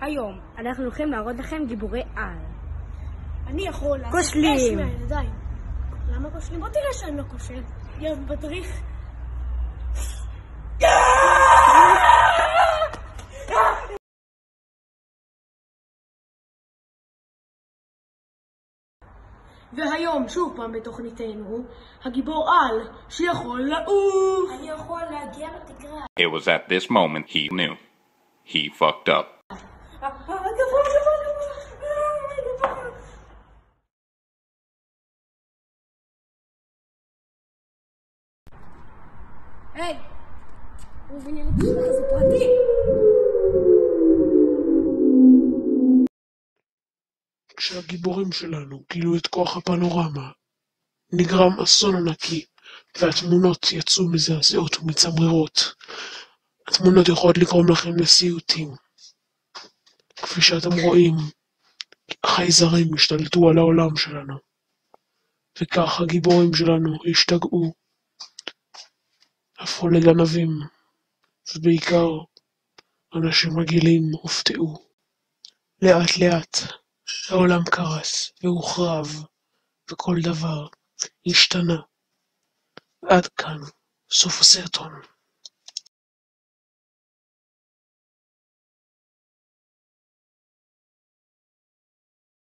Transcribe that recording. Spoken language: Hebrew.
היום אנחנו הולכים להראות לכם גיבורי על. אני יכול לעשות אש מהידיים. למה כושלים? בוא תראה שאני לא כושל. להיות מדריך. והיום שוב פעם בתוכניתנו, הגיבור על שיכול לעוף. אני יכול להגיע לתקרה. It was at this moment he knew. He fucked up. היי, הוא בניין את השנה, זה פרטי. כשהגיבורים שלנו גילו את כוח הפנורמה, נגרם אסון ענקי, והתמונות יצאו מזעזעות ומצמררות. התמונות יכולות לגרום לכם לסיוטים. כפי שאתם רואים, החייזרים השתלטו על העולם שלנו, וכך הגיבורים שלנו השתגעו, הפכו לגנבים, ובעיקר אנשים רגילים הופתעו. לאט לאט העולם קרס והוחרב, וכל דבר השתנה. עד כאן סוף הסרטון.